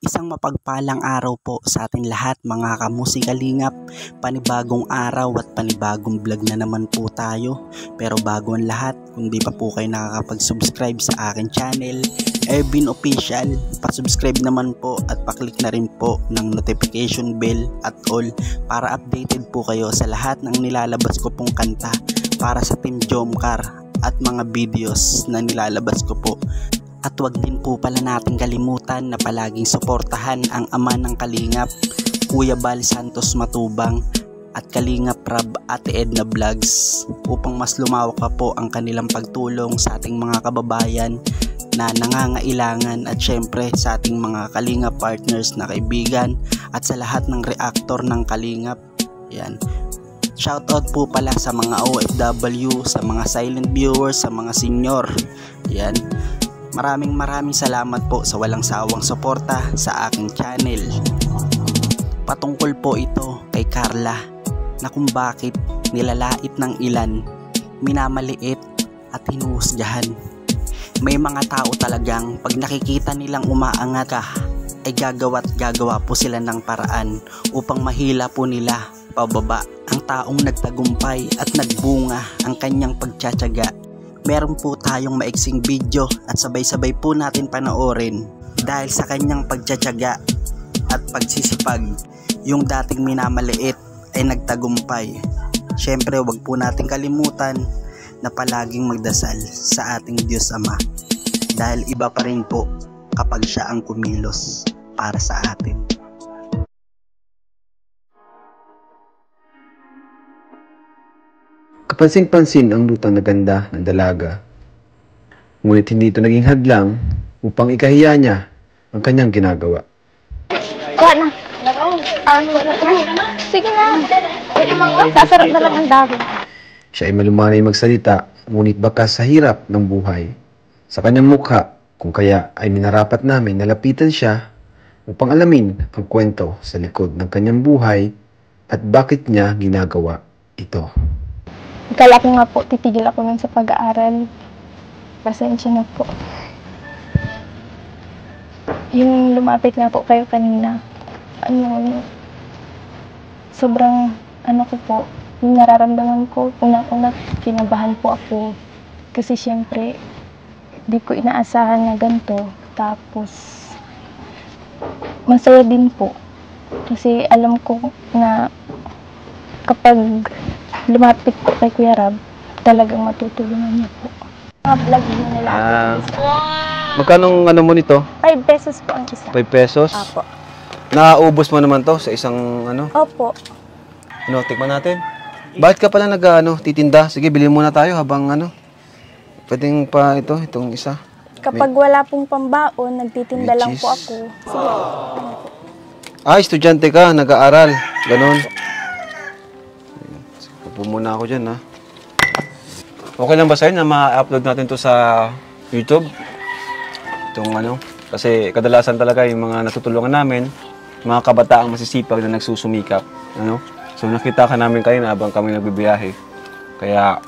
Isang mapagpalang araw po sa ating lahat mga kamusikalingap. Panibagong araw at panibagong vlog na naman po tayo. Pero bago ang lahat, kung di pa po kayo nakakapag-subscribe sa aking channel, Ervin Official, pa-subscribe naman po at pa-click na rin po ng notification bell at all para updated po kayo sa lahat ng nilalabas ko pong kanta para sa Team Jomcar at mga videos na nilalabas ko po. At wag din po pala nating kalimutan na palaging suportahan ang ama ng Kalingap, Kuya Bal Santos Matubang at Kalingap Rab Ate Edna Vlogs upang mas lumawak pa po ang kanilang pagtulong sa ating mga kababayan na nangangailangan at syempre sa ating mga Kalingap partners na kaibigan at sa lahat ng reactor ng Kalingap. Yan. Shoutout po pala sa mga OFW, sa mga silent viewers, sa mga senior. Yan. Maraming salamat po sa walang sawang suporta sa aking channel. Patungkol po ito kay Carla na kung bakit nilalait ng ilan, minamaliit at hinuhusgahan. May mga tao talagang pag nakikita nilang umaangat ka ay gagawa po sila ng paraan upang mahila po nila pababa ang taong nagtagumpay at nagbunga ang kanyang pagtsatsaga. Meron po tayong maiksing video at sabay-sabay po natin panoorin dahil sa kanyang pagtsatsaga at pagsisipag, yung dating minamaliit ay nagtagumpay. Syempre wag po natin kalimutan na palaging magdasal sa ating Diyos Ama dahil iba pa rin po kapag siya ang kumilos para sa atin. Kapansin-pansin ang lutang na ganda ng dalaga. Ngunit hindi ito naging hadlang upang ikahiya niya ang kanyang ginagawa. Kuha na. Sige na. Sasarap na lang ang dami. Siya ay malumanay magsalita, ngunit bakas sa hirap ng buhay. Sa kanyang mukha, kung kaya ay minarapat namin nalapitan siya upang alamin ang kwento sa likod ng kanyang buhay at bakit niya ginagawa ito. Akala ko nga po, titigil ako nun sa pag-aaral. Pasensya na po. Yung lumapit nga po kayo kanina, sobrang, ko po, yung nararamdaman ko, una-una, kinabahan po ako. Kasi syempre, di ko inaasahan na ganito. Tapos, masaya din po. Kasi alam ko na kapag lumapit po kay Kuya Rab, talagang matutulungan niya po. Mga vlog niya nila. Magkano mo nito? 5 pesos po ang isa. 5 pesos? Apo. Naubos mo naman to sa isang Opo. Tikman natin. Bakit ka pala titinda? Sige, bilhin muna tayo habang pwedeng pa itong isa. Kapag wala pong pambaon, nagtitinda lang po ako. Sige. Estudyante ka, nag-aaral. Ganon. Upo muna ako dyan, ha. Okay lang ba sa'yo na ma-upload natin to sa YouTube? Itong kasi kadalasan talaga yung mga natutulungan namin, mga kabataang masisipag na nagsusumikap, So nakita ka namin kayo na habang kami nagbibiyahe. Kaya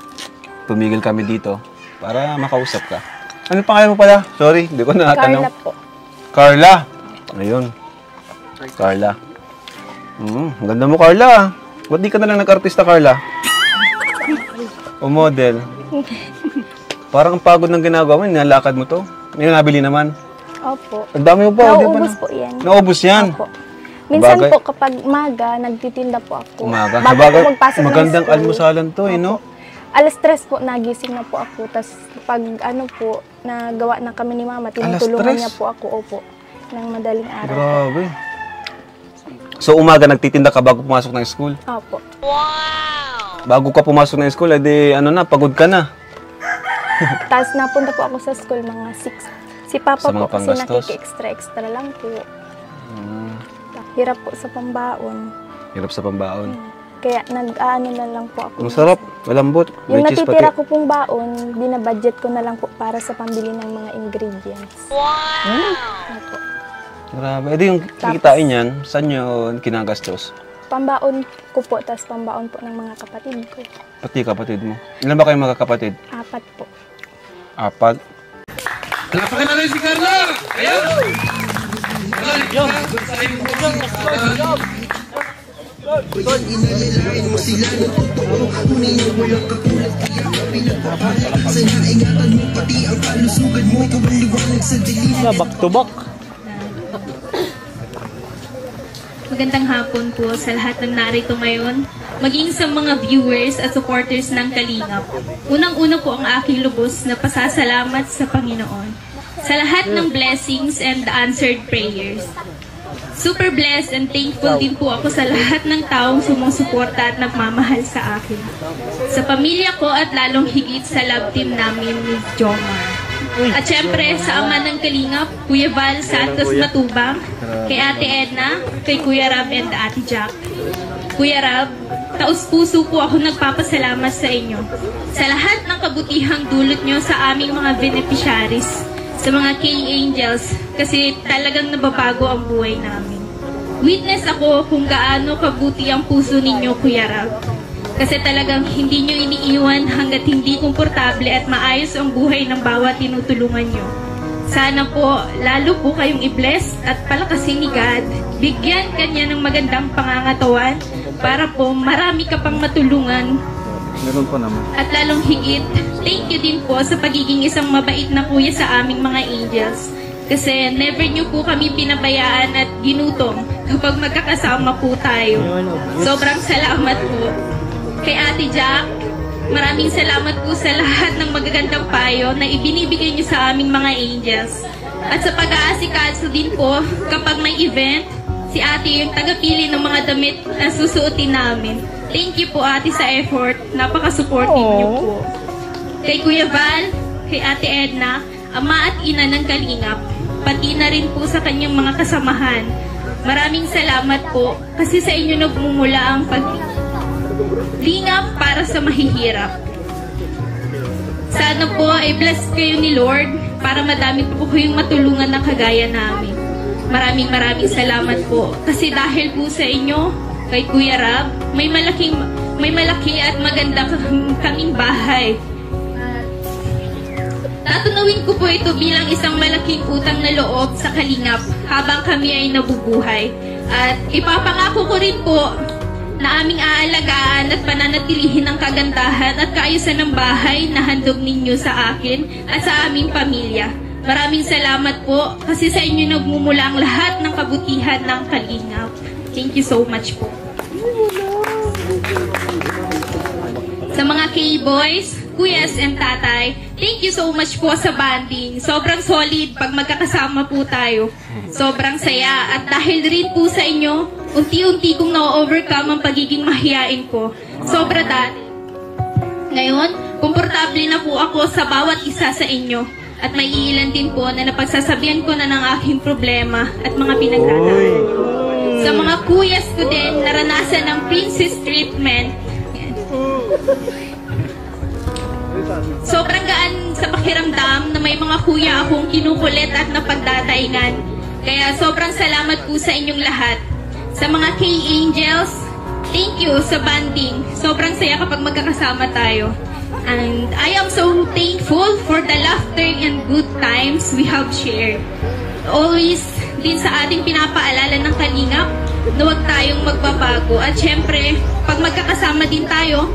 tumigil kami dito para makausap ka. Ano pangalan mo pala? Sorry, hindi ko natanong. Carla po. Carla! Ayun. Carla. Ang ganda mo, Carla. Ba't di ka na lang nag-artista, Carla? O model? Parang pagod ng ginagawa mo, nilalakad mo to. May nabili naman. Opo. Ang dami mo pa. Naubos po yan. Naubos yan? Opo. Minsan po kapag umaga, nagtitinda po ako. Umaga? Bago po magpasok ng magandang school. almusalan to, no? Alas 3 po, nagising na po ako. Tapos pag po, nagawa na kami ni Mama, tinutulungan niya po ako, opo, ng madaling araw. Grabe. So umaga nagtitinda ka bago pumasok ng school? Opo. Wow! Bago ka pumasok ng school, edi pagod ka na. Tapos napunta po ako sa school mga 6. Si Papa po kasi nakiki-extra lang po. Hirap po sa pambaon. Hirap sa pambaon. Kaya nag-aano na lang po ako. Masarap, malambot. Yung natitira ko pong baon, binabudget ko na lang po para sa pambili ng mga ingredients. Wow! Opo. Grabe. Edi yung kikitain yan, saan yun kinagastos? Pambaon ko po, tapos pambaon po ng mga kapatid ko. Pati kapatid mo? Ilan ba kayong magkakapatid? 4 po. 4? Lapakan natin si Carla! Ayan! Inalalain mo sila ng totoo, tunay na walang katulad, kaya ka pinagpapala. Sana ingatan mo pati ang kalusugan mo, ikaw ang liwanag sa dilim. Back to back. Magandang hapon po sa lahat ng narito ngayon, maging sa mga viewers at supporters ng Kalingap. Unang-una po ang aking lubos na pasasalamat sa Panginoon sa lahat ng blessings and answered prayers. Super blessed and thankful din po ako sa lahat ng taong sumusuporta at nagmamahal sa akin. Sa pamilya ko at lalong higit sa love team namin ni Jomar. At syempre sa ama ng Kalingap, Kuya Val Santos Matubang, kay Ate Edna, kay Kuya Rab and Ate Jack. Kuya Rab, taus-puso po ako nagpapasalamat sa inyo sa lahat ng kabutihang dulot nyo sa aming mga beneficiaries, sa mga K-Angels, kasi talagang nababago ang buhay namin. Witness ako kung gaano kabuti ang puso ninyo, Kuya Rab. Kasi talagang hindi nyo iniiwan hanggat hindi komportable at maayos ang buhay ng bawat tinutulungan nyo. Sana po, lalo po kayong i-bless at palakasin ni God. Bigyan kanya ng magandang pangangatawan para po marami ka pang matulungan. Meron po naman. At lalong higit, thank you din po sa pagiging isang mabait na kuya sa aming mga angels. Kasi never nyo po kami pinabayaan at ginutom kapag magkakasama po tayo. Sobrang salamat po. Kay Ate Jack, maraming salamat po sa lahat ng magagandang payo na ibinibigay nyo sa aming mga angels. At sa pag-aasikaso din po, kapag may event, si Ate yung tagapili ng mga damit na susuotin namin. Thank you po Ate sa effort, napaka-supportive nyo po. Kay Kuya Val, kay Ate Edna, ama at ina ng Kalingap, pati na rin po sa kanyang mga kasamahan. Maraming salamat po kasi sa inyo nagmumula ang paglingap para sa mahihirap. Sana po ay bless kayo ni Lord para madami po kayong matulungan na kagaya namin. Maraming salamat po kasi dahil po sa inyo, kay Kuya Rab, may malaki at maganda kaming bahay. Tatunawin ko po ito bilang isang malaking utang na loob sa Kalingap habang kami ay nabubuhay. At ipapangako ko rin po na aming aalagaan at pananatilihin ang kagandahan at kaayusan ng bahay na handog ninyo sa akin at sa aming pamilya. Maraming salamat po kasi sa inyo nagmumula ang lahat ng kabutihan ng Kalingap. Thank you so much po. Sa mga K-boys, kuyas and tatay, thank you so much po sa banding. Sobrang solid pag magkakasama po tayo. Sobrang saya at dahil rin po sa inyo, unti-unti kong na-overcome ang pagiging mahiyain ko. Sobra dati. Ngayon, komportable na po ako sa bawat isa sa inyo. At may iilan din po na napagsasabihan ko na ng aking problema at mga pinagdadaanan ko. Sa mga kuyas ko din, naranasan ng princess treatment. Sobrang gaan sa pakiramdam na may mga kuya akong kinukulit at napagdadaingan. Kaya sobrang salamat po sa inyong lahat. Sa mga K-Angels, thank you sa banding. Sobrang saya kapag magkakasama tayo. And I am so thankful for the laughter and good times we have shared. Always din sa ating pinapaalala ng Kalingap na huwag tayong magbabago. At syempre, pag magkakasama din tayo,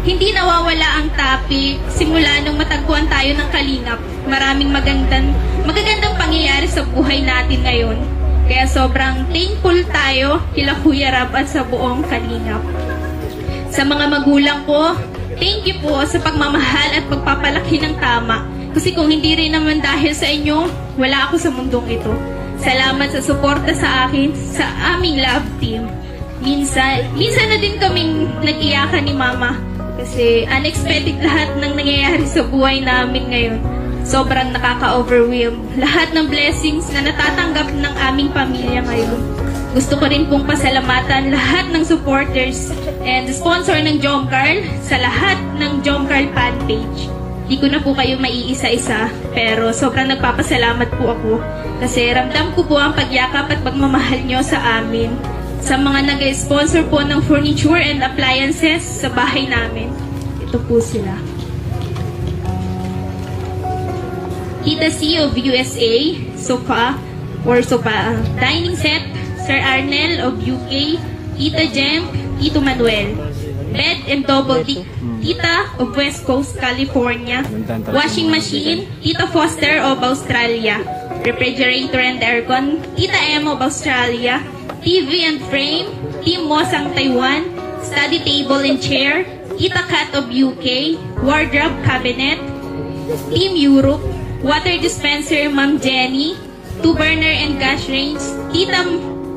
hindi nawawala ang topic simula nung matagpuan tayo ng Kalingap. Maraming magagandang pangyayari sa buhay natin ngayon. Kaya sobrang thankful tayo kila Kuya Rab at sa buong Kalingap. Sa mga magulang ko, thank you po sa pagmamahal at pagpapalaki ng tama. Kasi kung hindi rin naman dahil sa inyo, wala ako sa mundong ito. Salamat sa suporta sa akin, sa aming love team. Minsan na din kaming nag-iyakan ni Mama. Kasi unexpected lahat ng nangyayari sa buhay namin ngayon. Sobrang nakaka-overwhelm. Lahat ng blessings na natatanggap ng aming pamilya ngayon. Gusto ko rin pong pasalamatan lahat ng supporters and sponsor ng Jomcarl sa lahat ng Jomcarl fan page. Di ko na po kayo maiisa-isa, pero sobrang nagpapasalamat po ako kasi ramdam ko po ang pagyakap at pagmamahal nyo sa amin. Sa mga nag-sponsor po ng furniture and appliances sa bahay namin. Ito po sila. Kita C of USA, Sofa, Warsaw pa. Dining set, Sir Arnel of UK, Tita Jem, Tito Manuel. Bed and double deck, Tita of West Coast, California. Washing machine, Tita Foster of Australia. Refrigerator and aircon, Tita Em of Australia. TV and frame, Team Mosang Taiwan. Study table and chair, Tita Kat of UK. Wardrobe cabinet, Team Europe. Water dispenser, Ma'am Jenny. 2-burner and gas range, Tita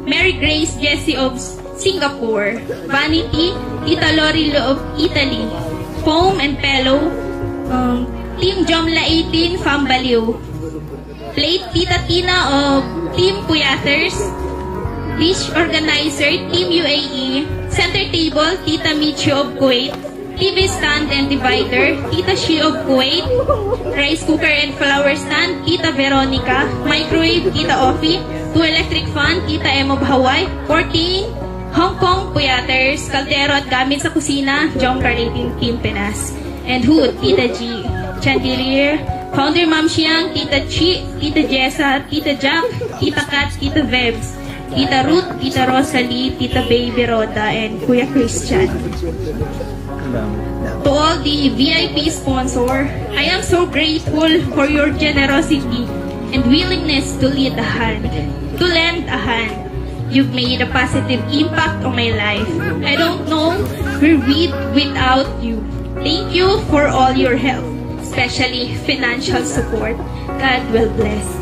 Mary Grace Jessie of Singapore. Vanity, Tita Lorilo of Italy. Foam and pillow, Team Jomla 18, Fambaliw. Plate, Tita Tina of Team Puyathers. Dish organizer, Team UAE. Center table, Tita Micho of Kuwait. TV stand and divider, Tita Shi of Kuwait. Rice cooker and flour stand, Tita Veronica. Microwave, Tita Offie. 2 electric fan, Tita Em of Hawaii. 14 Hong Kong Puyathers. Kaldero at gamit sa kusina, John Carlating Team Pinas. And hood, Tita G. Chandelier, Founder Ma'am Xiang, Tita Chi, Tita Jessa, Tita Jack, Tita Kat, Tita Vebs, Tita Ruth, Tita Rosalie, Tita Baby Roda, and Kuya Christian. To all the VIP sponsor, I am so grateful for your generosity and willingness to lead a hand, to lend a hand. You've made a positive impact on my life. I don't know where we'd without you. Thank you for all your help, especially financial support. God will bless.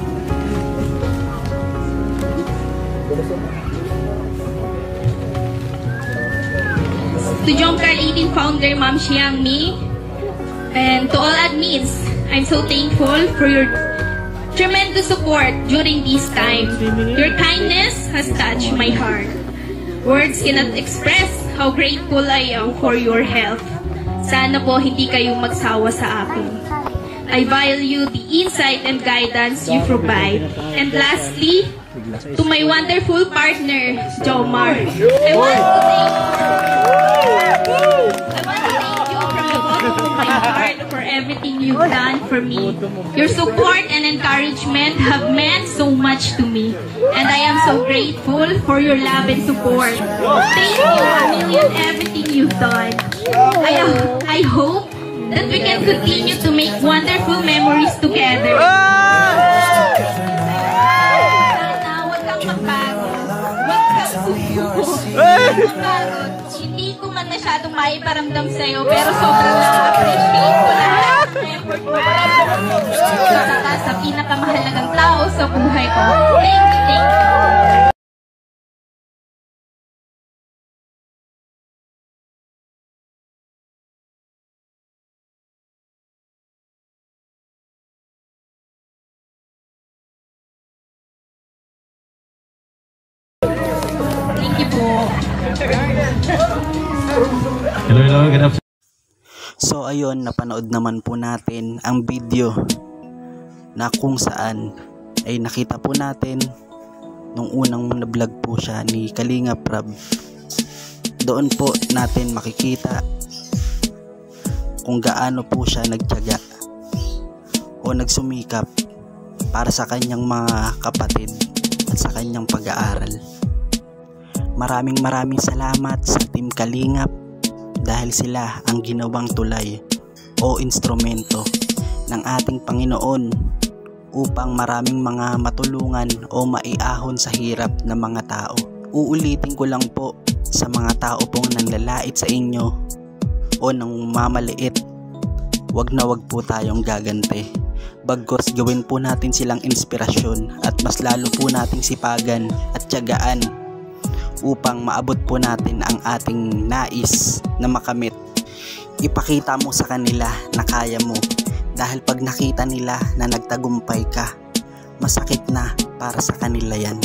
To John Carl 18 founder, Ma'am Xiang Mi, and to all admins, I'm so thankful for your tremendous support during this time. Your kindness has touched my heart. Words cannot express how grateful I am for your help. Sana po hindi kayo magsawa sa akin. I value the insight and guidance you provide. And lastly, to my wonderful partner, Jomar, I want to thank you from the bottom of my heart for everything you've done for me. Your support and encouragement have meant so much to me, and I am so grateful for your love and support. Thank you a million everything you've done. I hope that we can continue to make wonderful memories together. Hindi ko man masyadong maiparamdam sa'yo, pero sobrang na-appreciate ko lahat ng effort mo sa pinakamahalagang tao sa buhay ko. Thank you. Hello, good afternoon. So ayun, napanood naman po natin ang video na kung saan ay nakita po natin nung unang na-vlog po siya ni Kalingap Rab. Doon po natin makikita kung gaano po siya nagtiyaga o nagsumikap para sa kanyang mga kapatid at sa kanyang pag-aaral. Maraming salamat sa Team Kalingap dahil sila ang ginawang tulay o instrumento ng ating Panginoon upang maraming mga matulungan o maiahon sa hirap ng mga tao. Uulitin ko lang po sa mga tao pong nanlalait sa inyo o nang mamaliit, wag na wag po tayong gaganti. Bagkus gawin po natin silang inspirasyon at mas lalo po nating sipagan at tiyagaan upang maabot po natin ang ating nais na makamit. Ipakita mo sa kanila na kaya mo, dahil pag nakita nila na nagtagumpay ka, masakit na para sa kanila yan.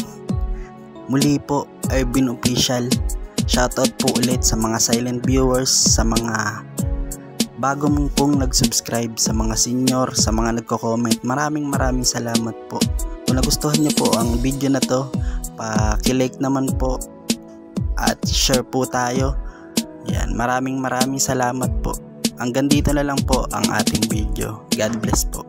Muli po, Ervin Official. Shoutout po ulit sa mga silent viewers, sa mga bago mong pong nag-subscribe, sa mga senior, sa mga nagko-comment. Maraming salamat po. Kung nagustuhan niyo po ang video na to, pa-like naman po at share po tayo. Yan, maraming salamat po. Hanggang dito na lang po ang ating video. God bless po.